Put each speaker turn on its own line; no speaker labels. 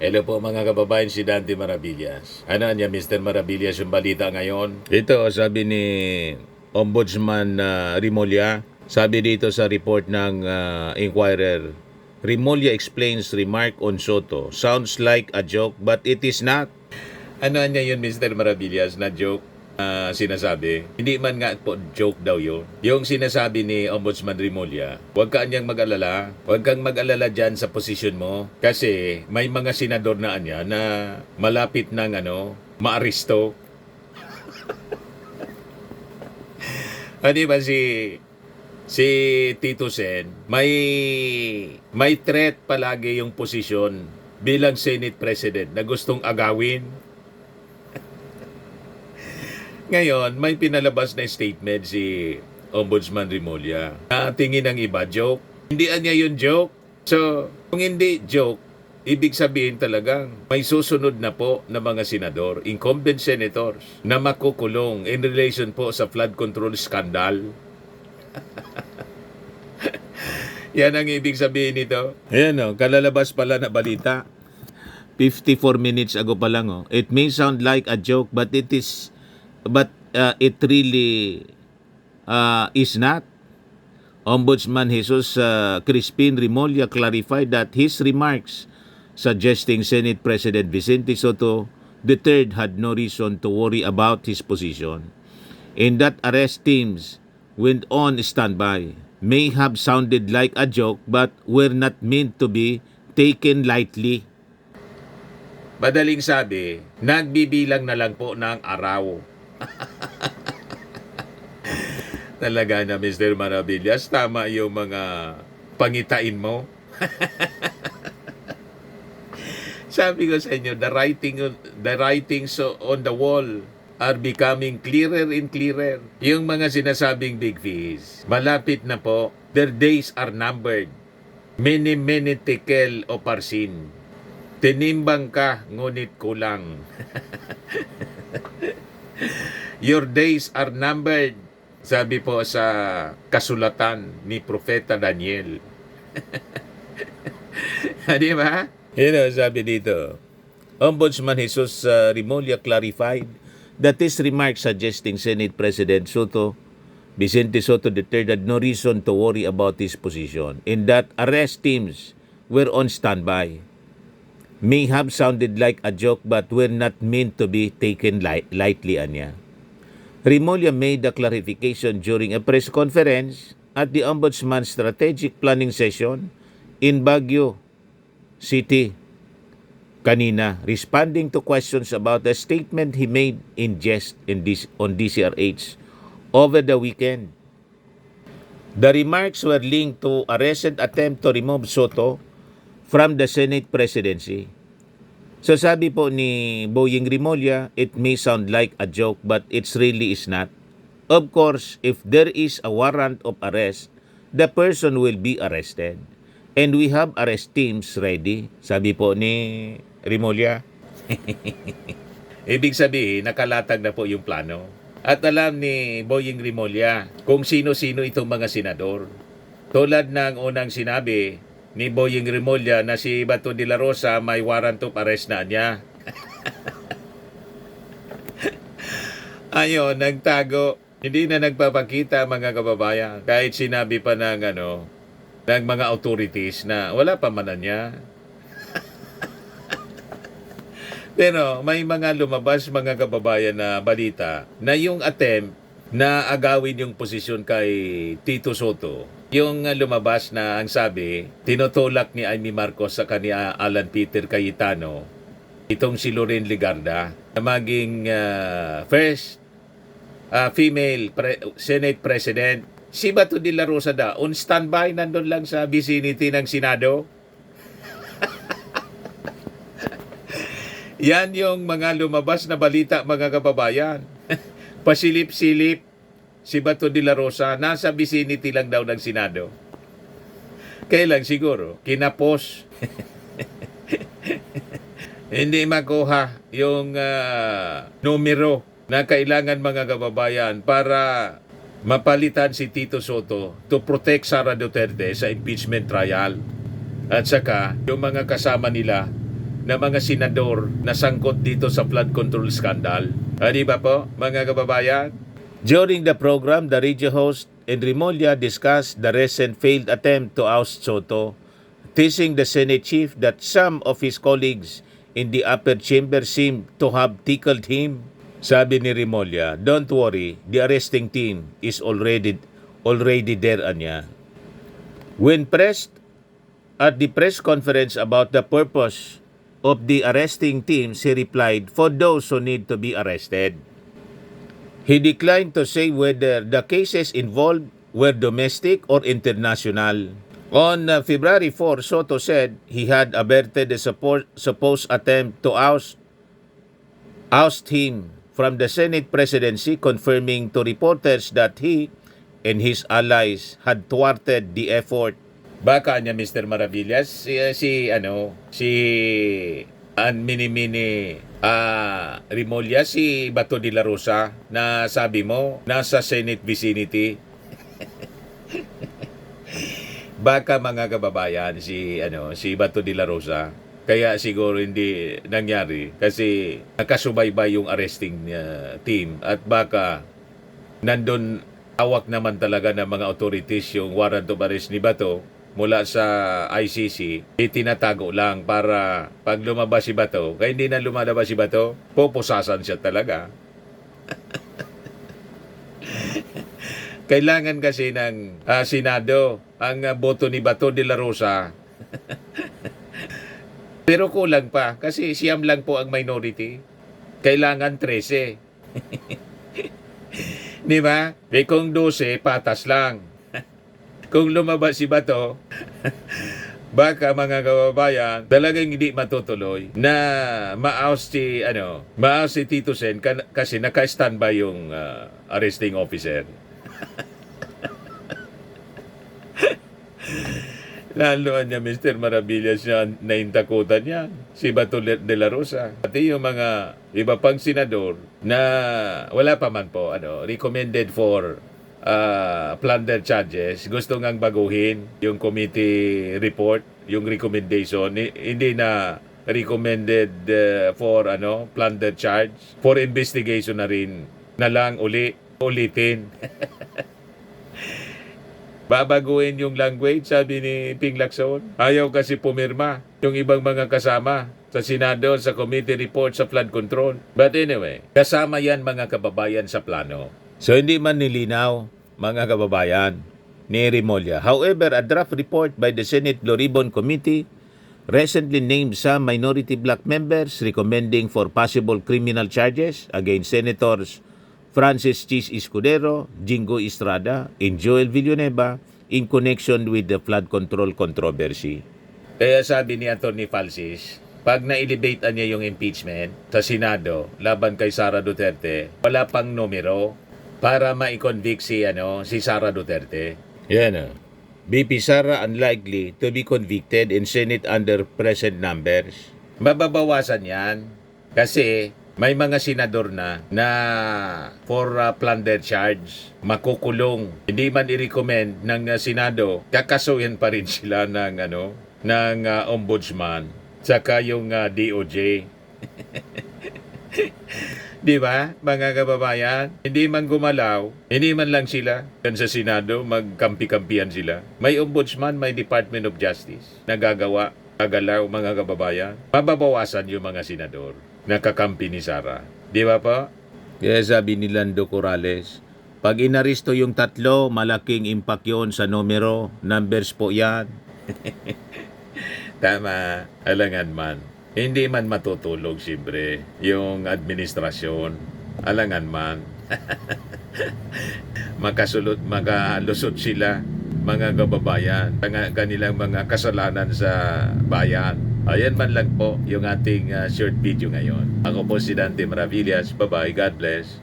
Hello po mga kababayan, si Dante Maravillas. Ano niya, Mr. Maravillas, yung balita ngayon? Ito, sabi ni Ombudsman Rimulya, sabi dito sa report ng Inquirer, Rimulya explains remark on Soto. Sounds like a joke, but it is not. Ano niya yun, Mr. Maravillas, na joke? Sinasabi. Hindi man nga po joke daw yun. Yung sinasabi ni Ombudsman Rimulya, huwag ka anyang mag-alala. Huwag kang mag-alala dyan sa posisyon mo. Kasi may mga senador na anya na malapit ng maaresto. Di ba si Tito Sen, may threat palagi yung posisyon bilang Senate President na gustong agawin. Ngayon, may pinalabas na statement si Ombudsman Rimulya. Tingin ng iba, joke. Hindi niya yun joke. So, kung hindi joke, ibig sabihin talagang may susunod na po na mga senador, incumbent senators, na makukulong in relation po sa flood control scandal. Yan ang ibig sabihin nito. Ayan o, kalalabas pala na balita. 54 minutes ago pa lang o. It may sound like a joke, but it really is not. Ombudsman Jesus Crispin Rimulya clarified that his remarks suggesting Senate President Vicente Soto III had no reason to worry about his position, and that arrest teams went on standby may have sounded like a joke but were not meant to be taken lightly. Madaling sabi, nagbibilang na lang po ng araw. Talaga na, Mr. Maravillas, tama yung mga pangitain mo. Sabi ko sa inyo, the writings on the wall are becoming clearer and clearer. Yung mga sinasabing big fish, malapit na po, their days are numbered. Many tekel o parsin. Tinimbang ka, ngunit kulang. Your days are numbered, sabi po sa kasulatan ni Propeta Daniel. Di ba? Sabi dito, Ombudsman Jesus Rimulya clarified that his remarks suggesting Senate President Vicente Soto III had no reason to worry about his position, in that arrest teams were on standby. May have sounded like a joke but were not meant to be taken lightly anya. Rimulya made the clarification during a press conference at the Ombudsman's strategic planning session in Baguio City kanina, responding to questions about a statement he made in jest on DCRH over the weekend. The remarks were linked to a recent attempt to remove Soto from the Senate presidency. So sabi po ni Boying Rimulya, it may sound like a joke but it really is not. Of course, if there is a warrant of arrest, the person will be arrested. And we have arrest teams ready, sabi po ni Rimulya. Ibig sabihin, nakalatag na po yung plano. At alam ni Boying Rimulya kung sino-sino itong mga senador. Tulad ng unang sinabi ni Boying Rimulya na si Bato de la Rosa may warrant of arrest na niya. Ayun, nagtago. Hindi na nagpapakita mga kababayan. Kahit sinabi pa ng ng mga authorities na wala pa man na niya. Pero may mga lumabas mga kababayan na balita na yung attempt na agawin yung posisyon kay Tito Soto, yung lumabas na ang sabi, tinutulak ni Amy Marcos sa kanya Alan Peter Cayetano, itong si Loren Legarda, na maging first female Senate President. Si Bato de la Rosa on standby, nandun lang sa vicinity ng Senado. Yan yung mga lumabas na balita mga kababayan. Pasilip-silip si Bato de la Rosa, nasa vicinity lang daw ng Senado. Kailan siguro? Kinapos. Hindi makuha yung numero na kailangan mga kababayan para mapalitan si Tito Soto to protect Sara Duterte sa impeachment trial. At saka, yung mga kasama nila na mga senador na sangkot dito sa flood control scandal. Di ba po, mga kababayan? During the program, the radio host and Remulla discussed the recent failed attempt to oust Soto, teasing the Senate chief that some of his colleagues in the upper chamber seemed to have tickled him. Sabi ni Remulla, "Don't worry, the arresting team is already there," anya. When pressed at the press conference about the purpose of the arresting teams, he replied, "For those who need to be arrested." He declined to say whether the cases involved were domestic or international. On February 4, Soto said he had averted the supposed attempt to oust him from the Senate presidency, confirming to reporters that he and his allies had thwarted the effort. Baka niya Mr. Maravillas, si Mini Remulla, si Bato de la Rosa na sabi mo nasa Senate vicinity. Baka mga kababayan si Bato de la Rosa. Kaya siguro hindi nangyari kasi nakasubaybay yung arresting team at baka nandun hawak naman talaga ng mga authorities yung warrant of arrest ni Bato mula sa ICC, itinatago lang para pag lumabas si Bato, kaya hindi na lumalabas si Bato, pupusasan siya talaga. Kailangan kasi ng Senado ang boto ni Bato de la Rosa. Pero kulang pa kasi siyam lang po ang minority. Kailangan 13. Di ba? Kung 12, patas lang. Kung lumabas si Bato, baka mga kababayan, talagang hindi matutuloy na ma-oust si Tito Sen kasi naka-standby yung arresting officer. Lalo niya Mr. Maravillas niya naintakutan niya, si Bato de la Rosa. Pati yung mga iba pang senador na wala pa man po recommended for plunder charges, gusto ngang baguhin yung committee report, yung recommendation, hindi na recommended for plunder charge, for investigation na rin na lang ulitin. Babaguhin yung language, sabi ni Ping Lacson. Ayaw kasi pumirma yung ibang mga kasama sa Senado, sa committee report sa flood control. But anyway, kasama yan mga kababayan sa plano. So hindi man nilinaw, mga kababayan, ni Remulla. However, a draft report by the Senate Blue Ribbon Committee recently named some minority black members recommending for possible criminal charges against Senators Francis Chis Escudero, Jingo Estrada, and Joel Villanueva in connection with the flood control controversy. Kaya sabi ni Atty. Falsis, pag na-elevate niya yung impeachment sa Senado laban kay Sara Duterte, wala pang numero para ma-convict si Sara Duterte. Yan BP Sara unlikely to be convicted in Senate under present numbers. Mababawasan yan kasi may mga senador na for plunder charge, makukulong. Hindi man i-recommend ng Senado, kakasuhin pa rin sila ng ombudsman, saka yung DOJ. Di ba, mga kababayan? Hindi man gumalaw, hindi man lang sila yan sa Senado, magkampi-kampihan sila. May ombudsman, may Department of Justice na gagalaw, mga kababayan. Mababawasan yung mga senador na kakampi ni Sara. Di ba po? Kaya sabi ni Lando Corrales, pag inaristo yung tatlo, malaking impact yun sa numero. Numbers po yan. Tama, alangan man. Hindi man matutulog siyempre yung administrasyon. Alangan man. Makalusot sila, mga kababayan, kanilang mga kasalanan sa bayan. Ayan man lang po yung ating short video ngayon. Ako po si Dante Maravillas. Bye-bye. God bless.